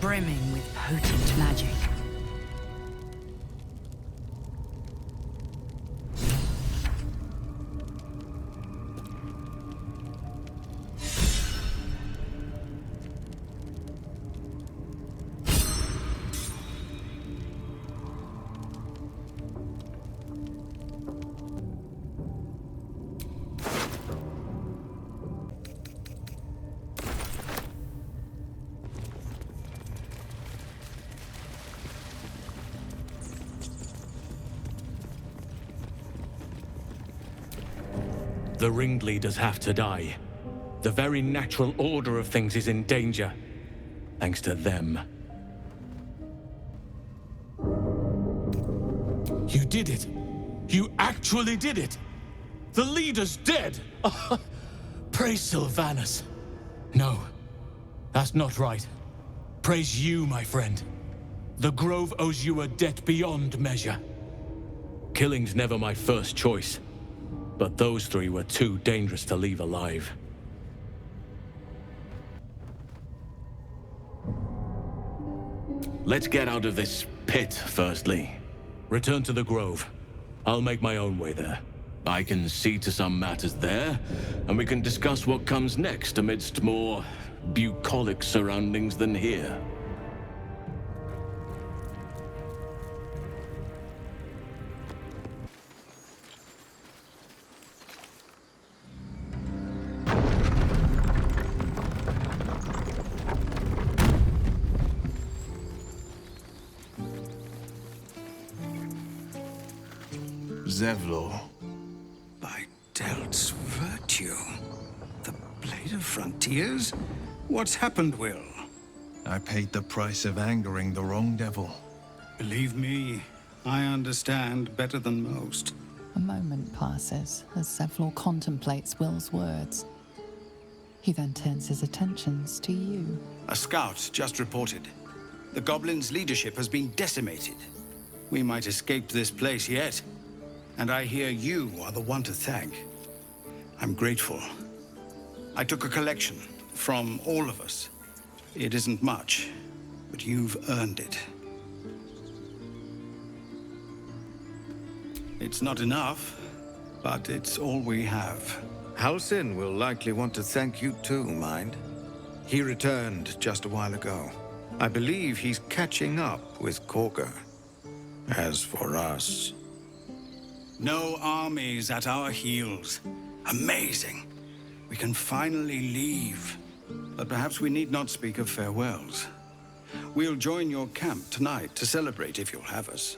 brimming with potent magic. The ringleaders have to die. The very natural order of things is in danger, thanks to them. You did it! You actually did it! The leader's dead! Praise Sylvanus. No, that's not right. Praise you, my friend. The Grove owes you a debt beyond measure. Killing's never my first choice. But those three were too dangerous to leave alive. Let's get out of this pit, firstly. Return to the Grove. I'll make my own way there. I can see to some matters there, and we can discuss what comes next amidst more bucolic surroundings than here. Zevlor. By Delt's virtue. The Blade of Frontiers? What's happened, Will? I paid the price of angering the wrong devil. Believe me, I understand better than most. A moment passes as Zevlor contemplates Will's words. He then turns his attentions to you. A scout just reported. The goblins' leadership has been decimated. We might escape this place yet. And I hear you are the one to thank. I'm grateful. I took a collection from all of us. It isn't much, but you've earned it. It's not enough, but it's all we have. Halsin will likely want to thank you too, mind. He returned just a while ago. I believe he's catching up with Korga. As for us... No armies at our heels. Amazing. We can finally leave. But perhaps we need not speak of farewells. We'll join your camp tonight to celebrate if you'll have us.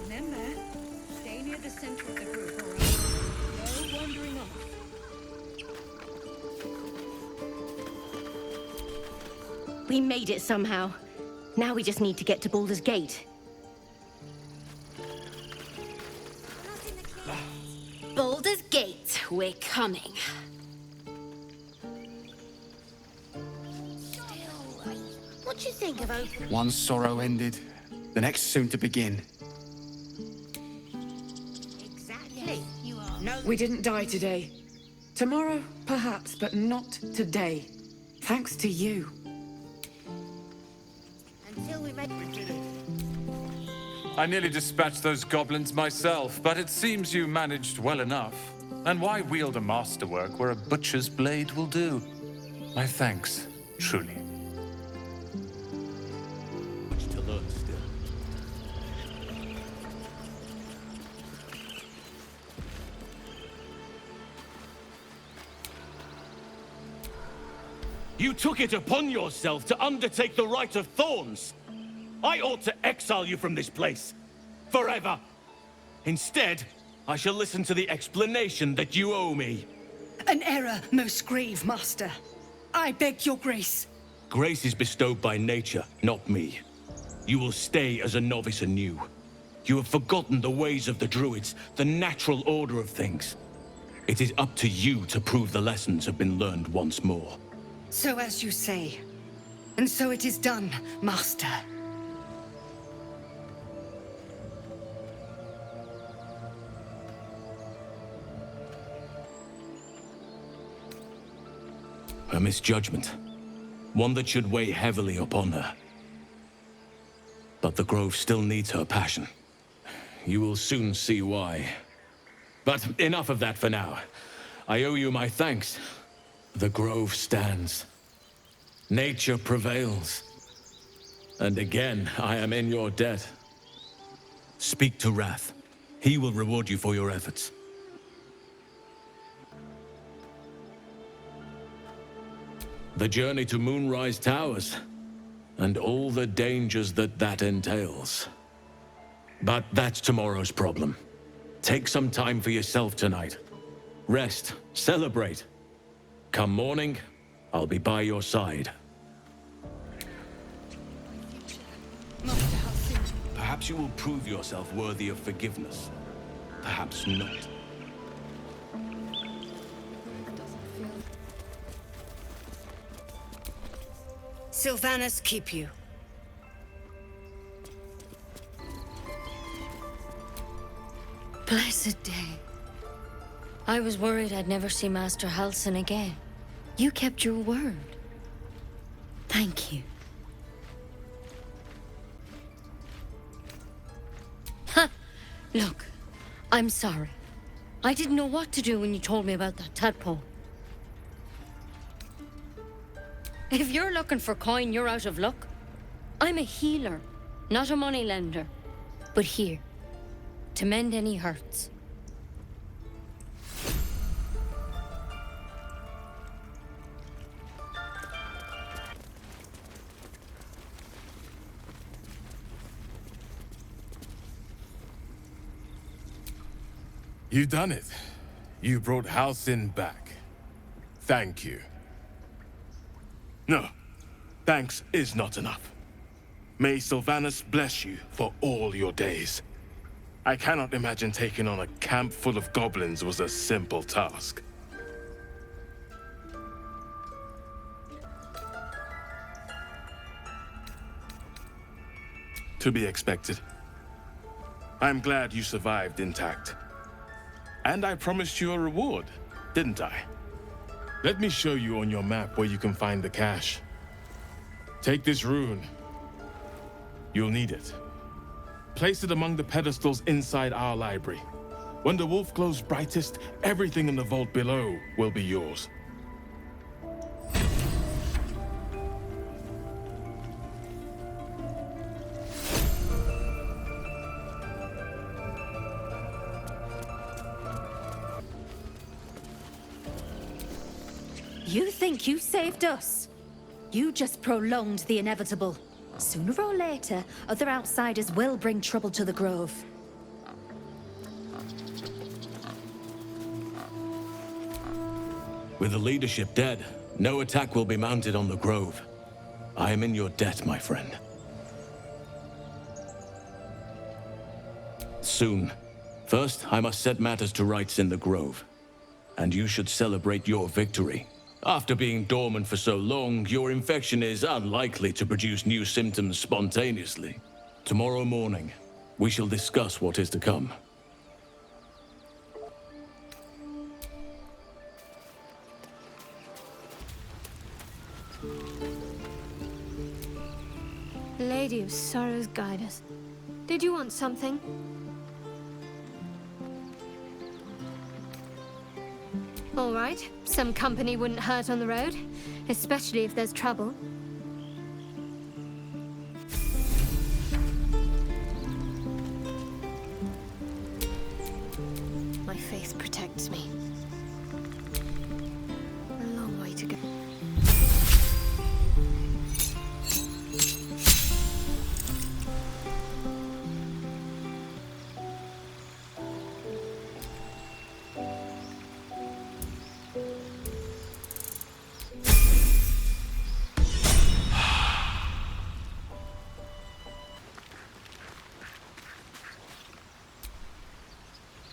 Remember, stay near the center of the group, all right? No wandering off. We made it somehow. Now we just need to get to Baldur's Gate. Baldur's Gate, we're coming. What do you think of opening? One sorrow ended, the next soon to begin. Exactly. You are. No. We didn't die today. Tomorrow, perhaps, but not today. Thanks to you. Until we make. I nearly dispatched those goblins myself, but it seems you managed well enough. And why wield a masterwork where a butcher's blade will do? My thanks, truly. Much to learn still. You took it upon yourself to undertake the Rite of Thorns. I ought to exile you from this place. Forever. Instead, I shall listen to the explanation that you owe me. An error, most grave master. I beg your grace. Grace is bestowed by nature, not me. You will stay as a novice anew. You have forgotten the ways of the druids, the natural order of things. It is up to you to prove the lessons have been learned once more. So as you say. And so it is done, master. A misjudgment. One that should weigh heavily upon her. But the Grove still needs her passion. You will soon see why. But enough of that for now. I owe you my thanks. The Grove stands. Nature prevails. And again, I am in your debt. Speak to Wrath. He will reward you for your efforts. The journey to Moonrise Towers, and all the dangers that entails. But that's tomorrow's problem. Take some time for yourself tonight. Rest, celebrate. Come morning, I'll be by your side. Perhaps you will prove yourself worthy of forgiveness. Perhaps not. Sylvanas keep you. Blessed day. I was worried I'd never see Master Halsin again. You kept your word. Thank you. Ha! Look, I'm sorry. I didn't know what to do when you told me about that tadpole. If you're looking for coin, you're out of luck. I'm a healer, not a moneylender. But here, to mend any hurts, You done it. You brought Halcyon back. Thank you. No, thanks is not enough. May Sylvanus bless you for all your days. I cannot imagine taking on a camp full of goblins was a simple task. To be expected. I'm glad you survived intact. And I promised you a reward, didn't I? Let me show you on your map where you can find the cache. Take this rune. You'll need it. Place it among the pedestals inside our library. When the wolf glows brightest, everything in the vault below will be yours. You think you saved us? You just prolonged the inevitable. Sooner or later, other outsiders will bring trouble to the Grove. With the leadership dead, no attack will be mounted on the Grove. I am in your debt, my friend. Soon. First, I must set matters to rights in the Grove. And you should celebrate your victory. After being dormant for so long, your infection is unlikely to produce new symptoms spontaneously. Tomorrow morning, we shall discuss what is to come. Lady of Sorrows, guide us. Did you want something? All right. Some company wouldn't hurt on the road, especially if there's trouble. My faith protects me. A long way to go.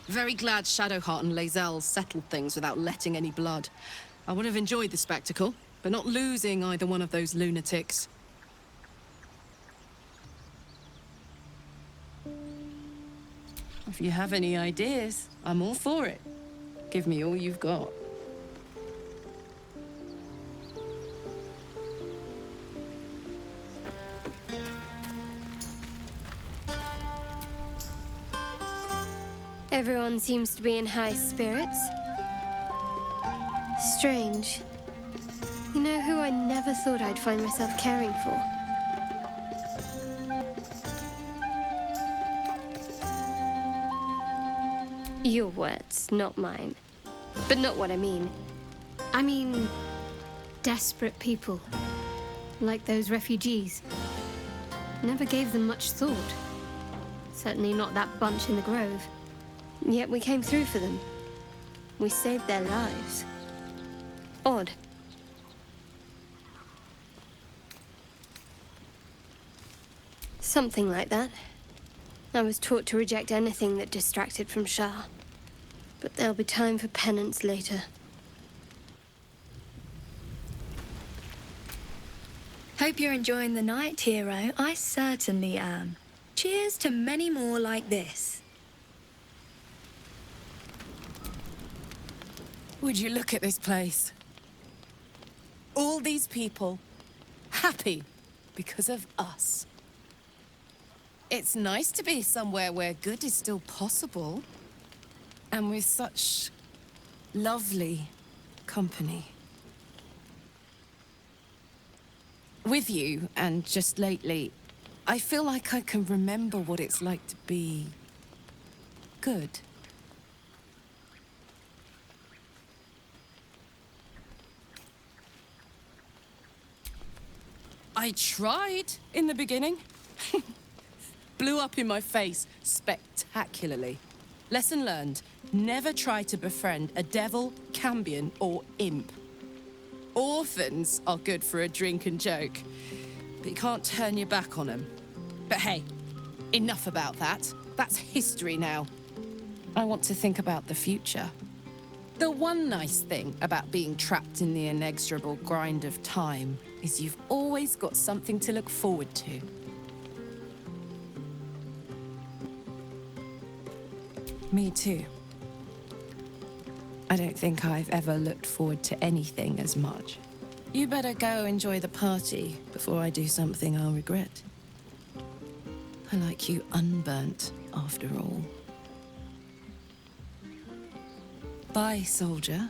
Very glad Shadowheart and Lae'zel settled things without letting any blood. I would have enjoyed the spectacle, but not losing either one of those lunatics. If you have any ideas, I'm all for it. Give me all you've got. Everyone seems to be in high spirits. Strange. You know who I never thought I'd find myself caring for? Your words, not mine. But not what I mean. I mean, desperate people. Like those refugees. Never gave them much thought. Certainly not that bunch in the Grove. Yet we came through for them. We saved their lives. Odd. Something like that. I was taught to reject anything that distracted from Shah. But there'll be time for penance later. Hope you're enjoying the night, hero. I certainly am. Cheers to many more like this. Would you look at this place? All these people, happy because of us. It's nice to be somewhere where good is still possible, and with such lovely company. With you, and just lately, I feel like I can remember what it's like to be good. I tried in the beginning. Blew up in my face spectacularly. Lesson learned. Never try to befriend a devil, cambion, or imp. Orphans are good for a drink and joke, but you can't turn your back on them. But hey, enough about that. That's history now. I want to think about the future. The one nice thing about being trapped in the inexorable grind of time is you've always got something to look forward to. Me too. I don't think I've ever looked forward to anything as much. You better go enjoy the party before I do something I'll regret. I like you unburnt, after all. Bye, soldier.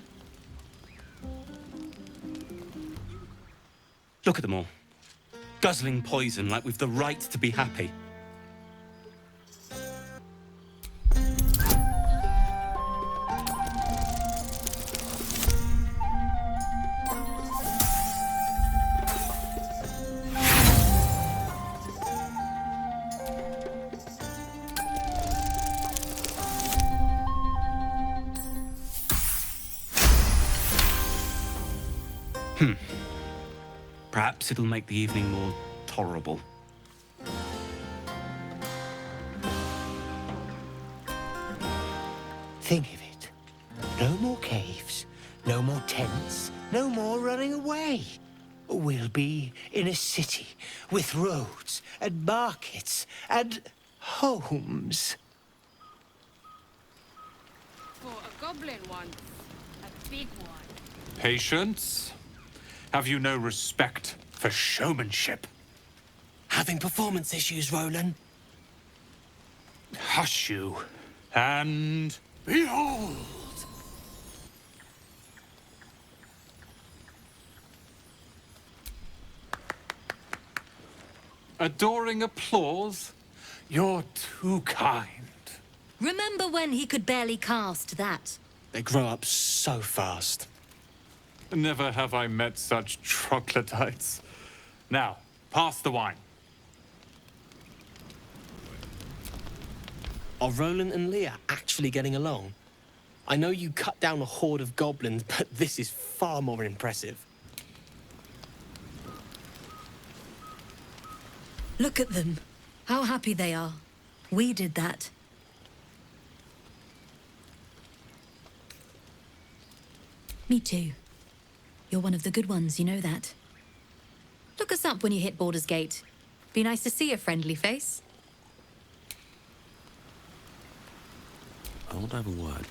Look at them all. Guzzling poison like we've the right to be happy. Perhaps it'll make the evening more tolerable. Think of it. No more caves, no more tents, no more running away. We'll be in a city with roads and markets and homes. For a goblin one, a big one. Patience? Have you no respect for showmanship? Having performance issues, Roland? Hush you, and behold! Adoring applause? You're too kind. Remember when he could barely cast that? They grow up so fast. Never have I met such troglodytes. Now, pass the wine. Are Roland and Leah actually getting along? I know you cut down a horde of goblins, but this is far more impressive. Look at them. How happy they are. We did that. Me too. You're one of the good ones, you know that. Look us up when you hit Baldur's Gate. Be nice to see a friendly face. I want to have a word.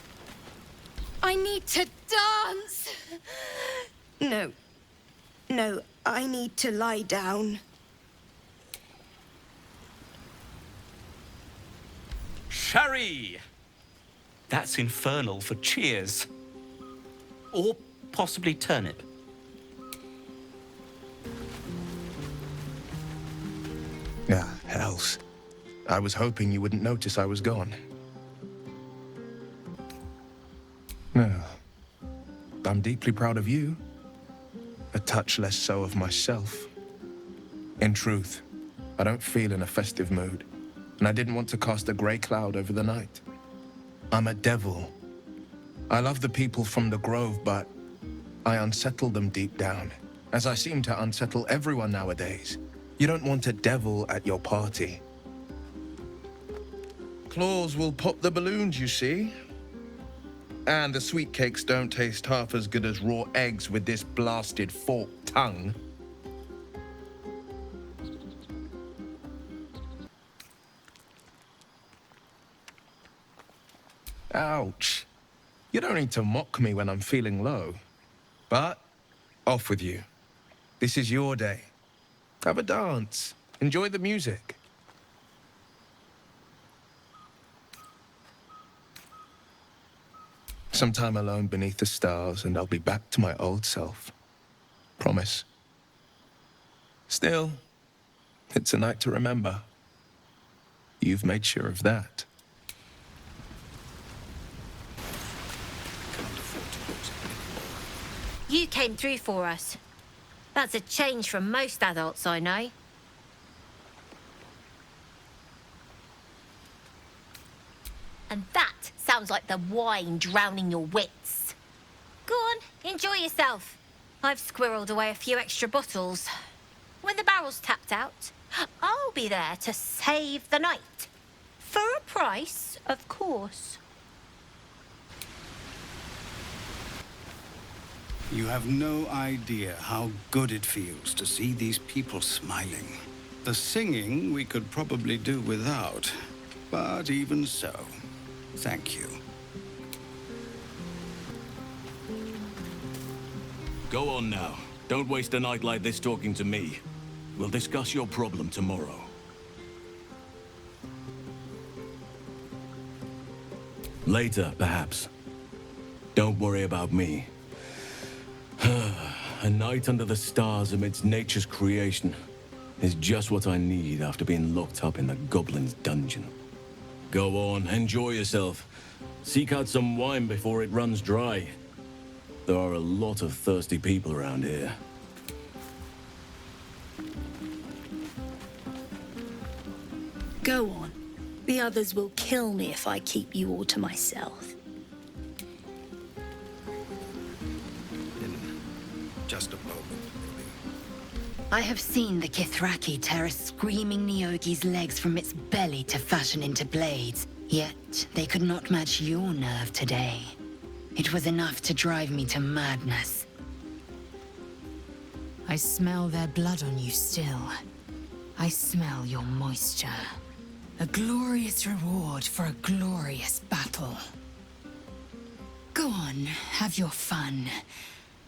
I need to dance! No. No, I need to lie down. Sherry! That's infernal for cheers. Or possibly turnip. Ah, hells. I was hoping you wouldn't notice I was gone. No. I'm deeply proud of you. A touch less so of myself. In truth, I don't feel in a festive mood, and I didn't want to cast a grey cloud over the night. I'm a devil. I love the people from the Grove, but I unsettle them deep down, as I seem to unsettle everyone nowadays. You don't want a devil at your party. Claws will pop the balloons, you see. And the sweet cakes don't taste half as good as raw eggs with this blasted forked tongue. Ouch. You don't need to mock me when I'm feeling low. But, off with you. This is your day. Have a dance. Enjoy the music. Some time alone beneath the stars, and I'll be back to my old self. Promise. Still, it's a night to remember. You've made sure of that. You came through for us. That's a change from most adults I know. And that sounds sounds like the wine drowning your wits. Go on, enjoy yourself. I've squirreled away a few extra bottles. When the barrel's tapped out, I'll be there to save the night. For a price, of course. You have no idea how good it feels to see these people smiling. The singing we could probably do without, but even so, thank you. Go on now. Don't waste a night like this talking to me. We'll discuss your problem tomorrow. Later, perhaps. Don't worry about me. A night under the stars amidst nature's creation is just what I need after being locked up in the goblin's dungeon. Go on, enjoy yourself. Seek out some wine before it runs dry. There are a lot of thirsty people around here. Go on. The others will kill me if I keep you all to myself. Just a moment. I have seen the Kithraki tear a screaming Nyogi's legs from its belly to fashion into blades. Yet, they could not match your nerve today. It was enough to drive me to madness. I smell their blood on you still. I smell your moisture. A glorious reward for a glorious battle. Go on, have your fun.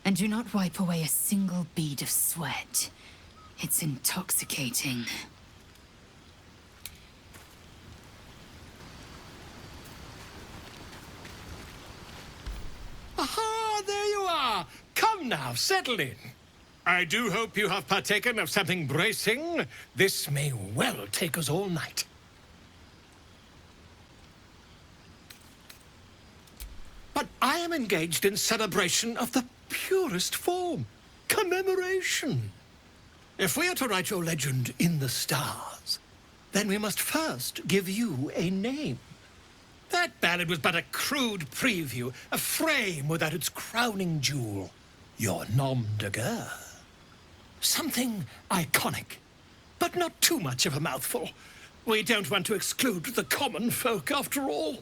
And do not wipe away a single bead of sweat. It's intoxicating. Aha, there you are. Come now, settle in. I do hope you have partaken of something bracing. This may well take us all night. But I am engaged in celebration of the purest form. Commemoration. If we are to write your legend in the stars, then we must first give you a name. That ballad was but a crude preview, a frame without its crowning jewel. Your nom de guerre. Something iconic, but not too much of a mouthful. We don't want to exclude the common folk, after all.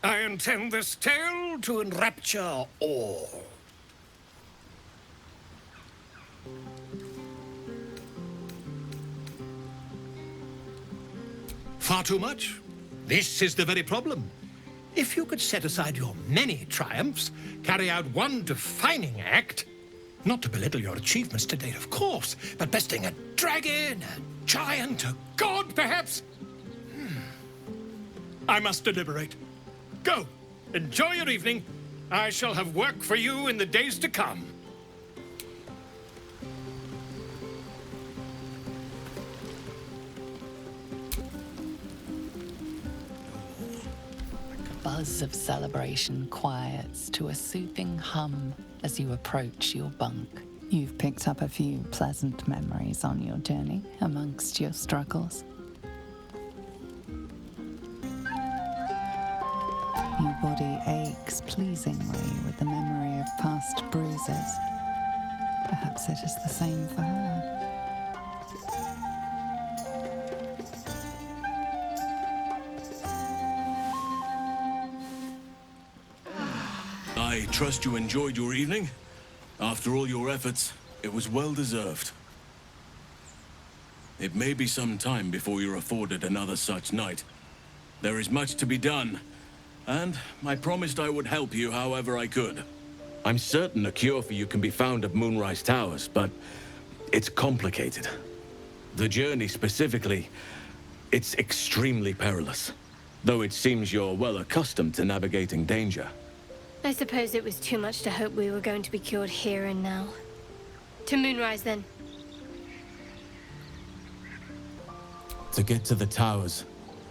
I intend this tale to enrapture all. Far too much? This is the very problem. If you could set aside your many triumphs, carry out one defining act, not to belittle your achievements to date, of course, but besting a dragon, a giant, a god, perhaps? I must deliberate. Go, enjoy your evening. I shall have work for you in the days to come. Buzz of celebration quiets to a soothing hum as you approach your bunk. You've picked up a few pleasant memories on your journey amongst your struggles. Your body aches pleasingly with the memory of past bruises. Perhaps it is the same for her. I trust you enjoyed your evening. After all your efforts, it was well deserved. It may be some time before you're afforded another such night. There is much to be done, and I promised I would help you however I could. I'm certain a cure for you can be found at Moonrise Towers, but it's complicated. The journey specifically, it's extremely perilous, though it seems you're well accustomed to navigating danger. I suppose it was too much to hope we were going to be cured here and now. To Moonrise, then. To get to the towers,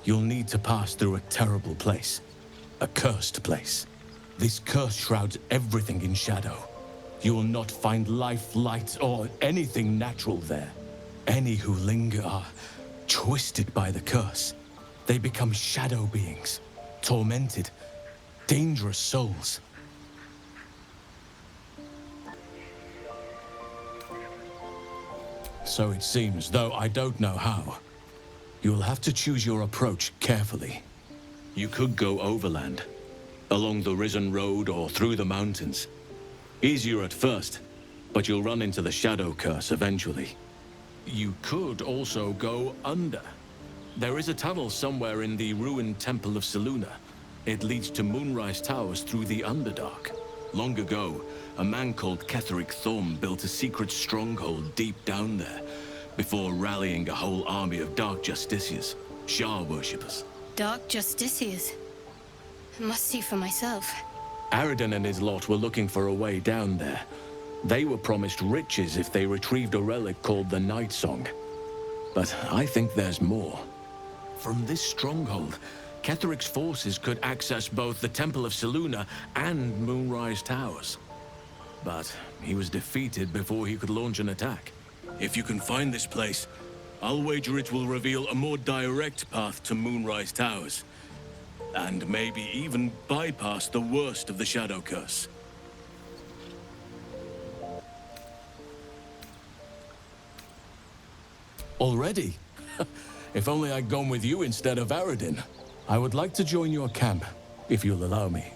you'll need to pass through a terrible place. A cursed place. This curse shrouds everything in shadow. You will not find life, light, or anything natural there. Any who linger are twisted by the curse. They become shadow beings, tormented, dangerous souls. So it seems, though I don't know how. You'll have to choose your approach carefully. You could go overland, along the Risen Road or through the mountains. Easier at first, but you'll run into the Shadow Curse eventually. You could also go under. There is a tunnel somewhere in the ruined Temple of Selûne. It leads to Moonrise Towers through the Underdark. Long ago, a man called Ketheric Thorm built a secret stronghold deep down there, before rallying a whole army of Dark Justiciars, Shah worshippers. Dark Justiciars. I must see for myself. Aradin and his lot were looking for a way down there. They were promised riches if they retrieved a relic called the Night Song. But I think there's more. From this stronghold, Ketheric's forces could access both the Temple of Selûne and Moonrise Towers. But he was defeated before he could launch an attack. If you can find this place, I'll wager it will reveal a more direct path to Moonrise Towers. And maybe even bypass the worst of the Shadow Curse. Already? If only I'd gone with you instead of Aradin. I would like to join your camp, if you'll allow me.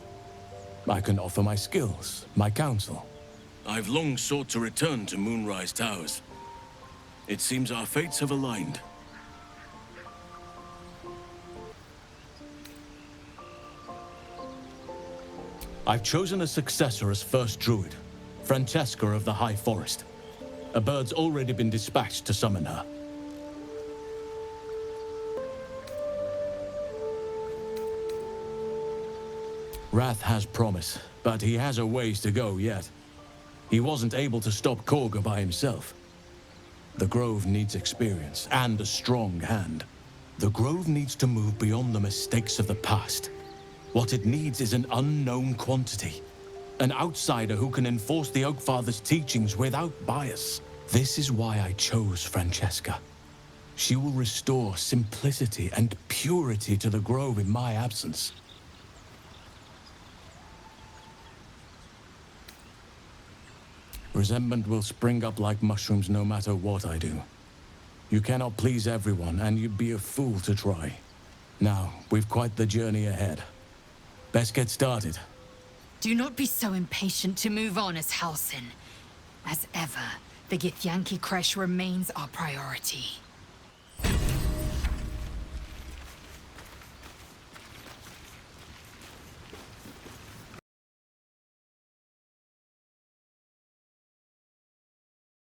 I can offer my skills, my counsel. I've long sought to return to Moonrise Towers. It seems our fates have aligned. I've chosen a successor as first druid, Francesca of the High Forest. A bird's already been dispatched to summon her. Wrath has promise, but he has a ways to go yet. He wasn't able to stop Korga by himself. The Grove needs experience and a strong hand. The Grove needs to move beyond the mistakes of the past. What it needs is an unknown quantity. An outsider who can enforce the Oakfather's teachings without bias. This is why I chose Francesca. She will restore simplicity and purity to the Grove in my absence. Resentment will spring up like mushrooms no matter what I do. You cannot please everyone, and you'd be a fool to try. Now, we've quite the journey ahead. Best get started. Do not be so impatient to move on as Halsin. As ever, the Githyanki Kresh remains our priority.